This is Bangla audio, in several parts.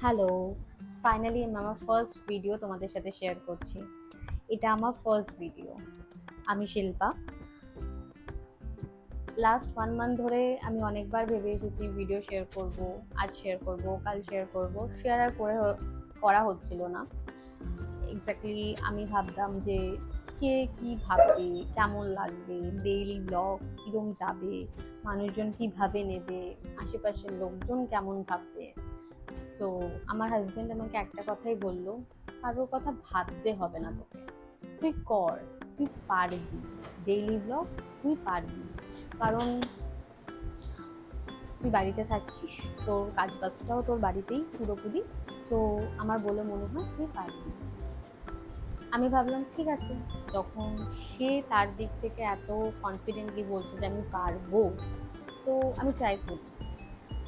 হ্যালো, ফাইনালি আমি আমার ফার্স্ট ভিডিও তোমাদের সাথে শেয়ার করছি। এটা আমার ফার্স্ট ভিডিও। আমি শিল্পা। লাস্ট 1 মান্থ ধরে আমি অনেকবার ভেবে এসেছি ভিডিও শেয়ার করব, আজ শেয়ার করব, কাল শেয়ার করব, শেয়ার আর করা হচ্ছিল না। এক্স্যাক্টলি আমি ভাবতাম যে কে কি ভাববে, কেমন লাগবে, ডেইলি ব্লগ কিরম যাবে, মানুষজন কিভাবে নেবে, আশেপাশের লোকজন কেমন ভাববে। সো আমার হাজব্যান্ড আমাকে একটা কথাই বললো, কারোর কথা ভাবতে হবে না তোকে, তুই কর, তুই পারবি, ডেইলি ব্লগ তুই পারবি। কারণ তুই বাড়িতে থাকিস, তোর কাজ বাজটাও তোর বাড়িতেই পুরোপুরি। সো আমার বলে মনে হয় তুই পারবি। আমি ভাবলাম ঠিক আছে, যখন সে তার দিক থেকে এত কনফিডেন্টলি বলছে যে আমি পারবো, তো আমি ট্রাই করি।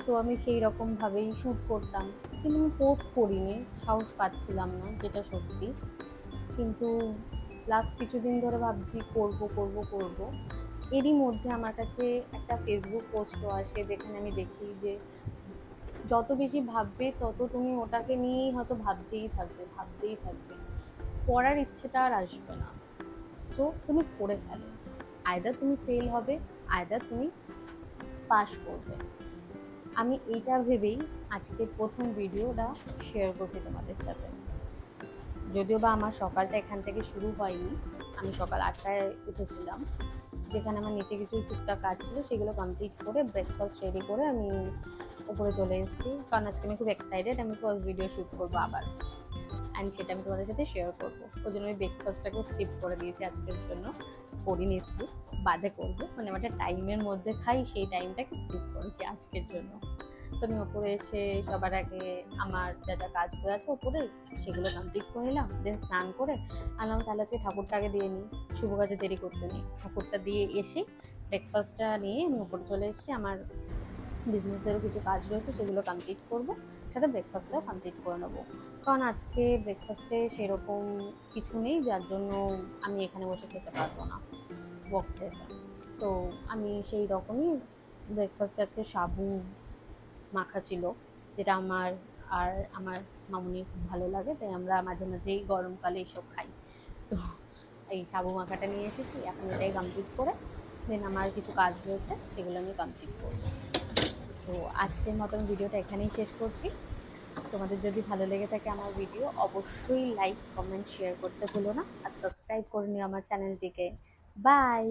তো আমি সেই রকমভাবেই শ্যুট করতাম, কিন্তু আমি পোস্ট করিনি, সাহস পাচ্ছিলাম না, যেটা সত্যি। কিন্তু লাস্ট কিছুদিন ধরে ভাবছি করব করব করব। এরই মধ্যে আমার কাছে একটা ফেসবুক পোস্টও আসে, যেখানে আমি দেখি যে যত বেশি ভাববে তত তুমি ওটাকে নিয়েই হয়তো ভাবতেই থাকবে ভাবতেই থাকবে, করার ইচ্ছেটা আর আসবে না। সো তুমি করে ফেলো, আইদার তুমি ফেল হবে, আইদার তুমি পাস করবে। আমি এইটা ভেবেই আজকের প্রথম ভিডিওটা শেয়ার করছি তোমাদের সাথে। যদিও বা আমার সকালটা এখান থেকে শুরু হয়নি, আমি সকাল 8টায় উঠেছিলাম, যেখানে আমার নিচে কিছু টুকটাক কাজ ছিল, সেগুলো কমপ্লিট করে ব্রেকফাস্ট রেডি করে আমি উপরে চলে এসেছি। কারণ আজকে আমি খুব এক্সাইটেড, আমি ফার্স্ট ভিডিও শ্যুট করবো আবার, অ্যান্ড সেটা আমি তোমাদের সাথে শেয়ার করবো। ওই জন্য আমি ব্রেকফাস্টটাকেও স্কিপ করে দিয়েছি আজকের জন্য, করিনি স্কিপ, বাদে করবো, মানে আমার একটা টাইমের মধ্যে খাই, সেই টাইমটাকে স্কিপ করেছি আজকের জন্য। তো আমি ওপরে এসে সবার আগে আমার যা যা কাজগুলো আছে ওপরে, সেগুলো কমপ্লিট করে নিলাম। দেন স্নান করে আনলাম, তাহলে আজকে ঠাকুরটা আগে দিয়ে নিই, শুভ কাজে দেরি করতে নেই। ঠাকুরটা দিয়ে এসে ব্রেকফাস্টটা নিয়ে আমি উপরে চলে এসেছি। আমার বিজনেসেরও কিছু কাজ রয়েছে, সেগুলো কমপ্লিট করব, সাথে ব্রেকফাস্টটাও কমপ্লিট করে নেবো। কারণ আজকে ব্রেকফাস্টে সেরকম কিছু নেই, যার জন্য আমি এখানে বসে খেতে পারবো না ওয়ার্ক প্লেসে। সো আমি সেই রকমই ব্রেকফাস্টে আজকে সাবু মাখা ছিল, যেটা আমার আর আমার মামুনির খুব ভালো লাগে, তাই আমরা মাঝে মাঝেই গরমকালে এইসব খাই। তো এই সাবু মাখাটা নিয়ে এসেছি, এখন এটাই কমপ্লিট করে দেন আমার কিছু কাজ রয়েছে, সেগুলো আমি কমপ্লিট করবো। সো আজকের মতন ভিডিওটা এখানেই শেষ করছি। তোমাদের যদি ভালো লেগে থাকে আমার ভিডিও, অবশ্যই লাইক, কমেন্ট, শেয়ার করতে ভুলো না, আর সাবস্ক্রাইব করে নিও আমার চ্যানেলটিকে। বাই।